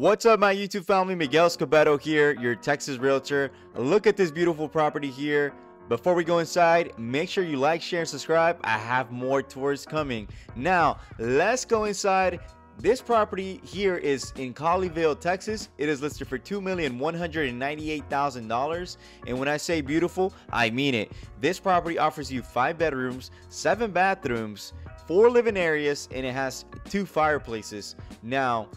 What's up, my YouTube family? Miguel Escobedo here, your Texas realtor. Look at this beautiful property here. Before we go inside, make sure you like, share, and subscribe. I have more tours coming. Now, let's go inside. This property here is in Colleyville, Texas. It is listed for $2,198,000. And when I say beautiful, I mean it. This property offers you 5 bedrooms, 7 bathrooms, 4 living areas, and it has 2 fireplaces. Now,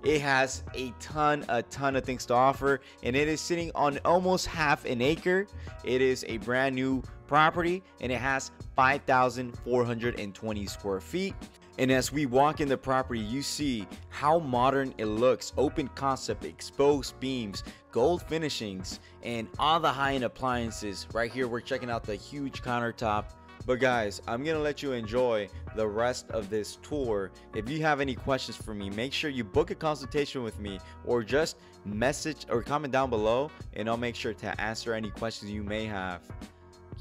it has a ton of things to offer, and it is sitting on almost half an acre. It is a brand new property, and it has 5,420 square feet. And as we walk in the property, you see how modern it looks. Open concept, exposed beams, gold finishings, and all the high-end appliances. Right here, we're checking out the huge countertop. But guys, I'm gonna let you enjoy the rest of this tour. If you have any questions for me, make sure you book a consultation with me, or just message or comment down below, and I'll make sure to answer any questions you may have.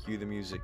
Cue the music.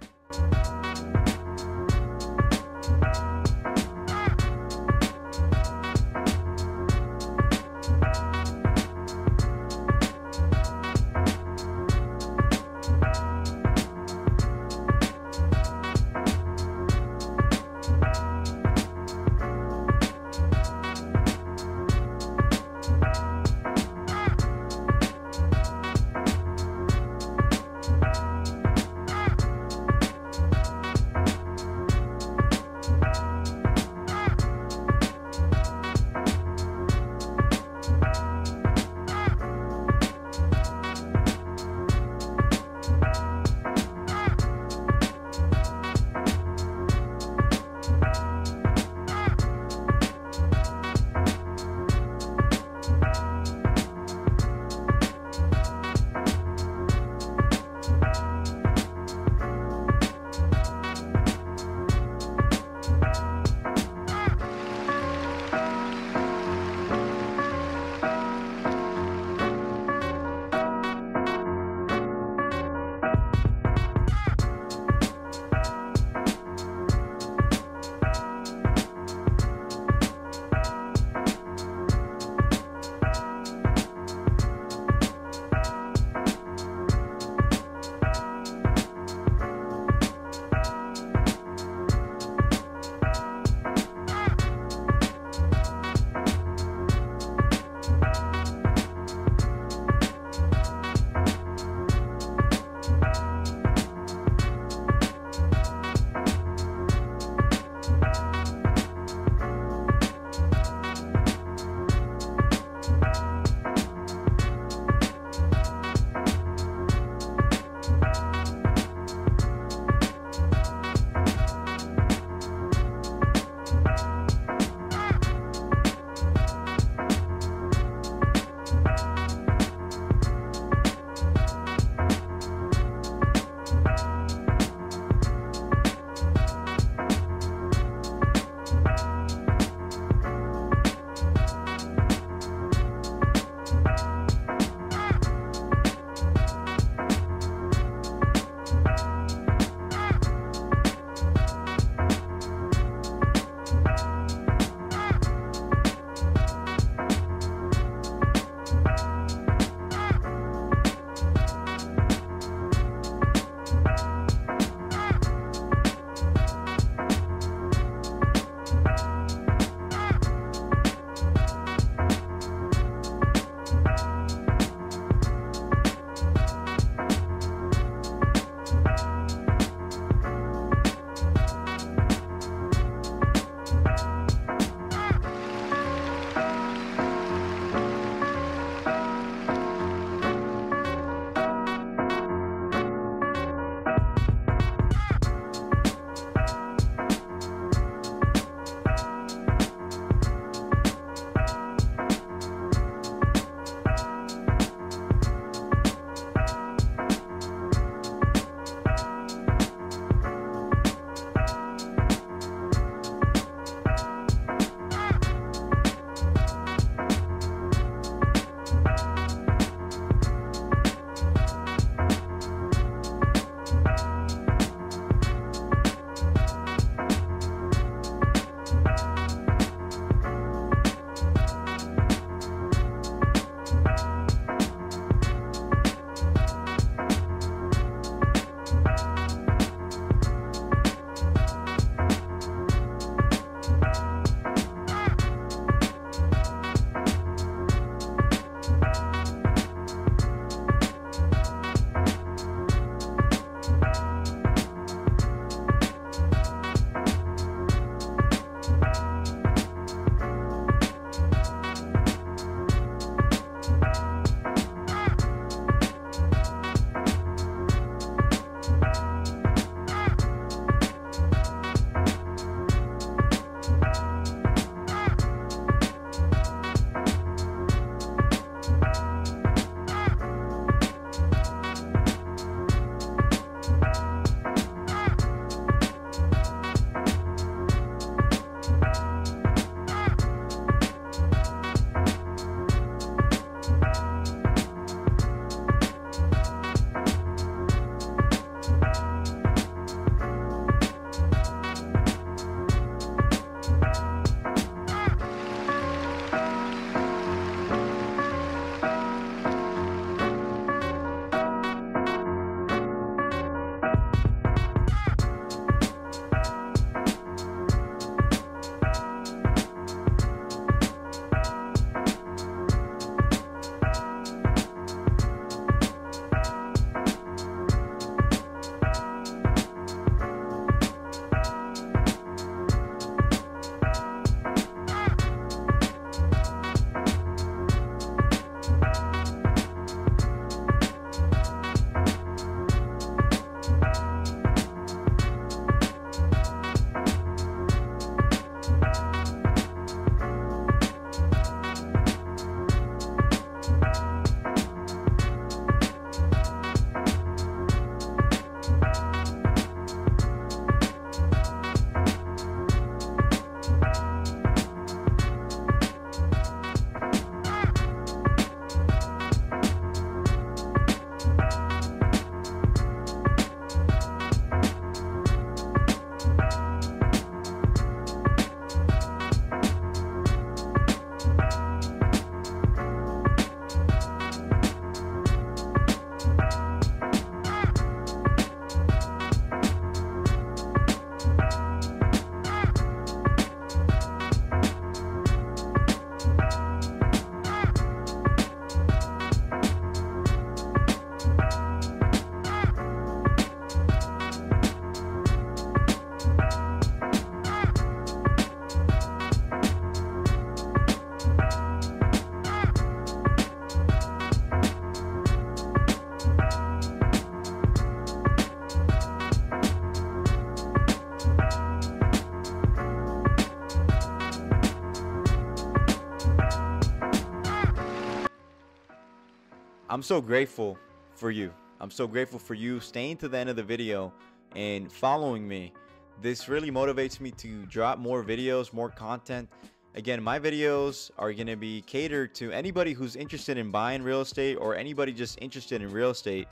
I'm so grateful for you. I'm so grateful for you staying to the end of the video and following me. This really motivates me to drop more videos, more content. Again, my videos are going to be catered to anybody who's interested in buying real estate or anybody just interested in real estate.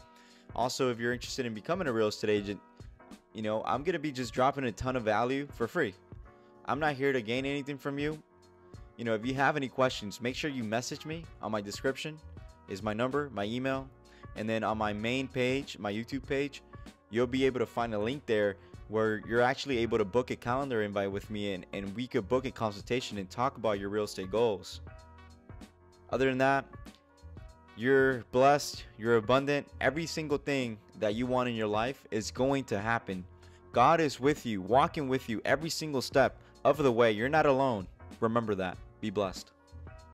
Also, if you're interested in becoming a real estate agent, you know, I'm going to be just dropping a ton of value for free. I'm not here to gain anything from you. You know, if you have any questions, make sure you message me. On my description is my number, my email, and then on my main page, my YouTube page, you'll be able to find a link there where you're actually able to book a calendar invite with me, and we could book a consultation and talk about your real estate goals. Other than that, you're blessed, you're abundant. Every single thing that you want in your life is going to happen. God is with you, walking with you every single step of the way. You're not alone. Remember that. Be blessed.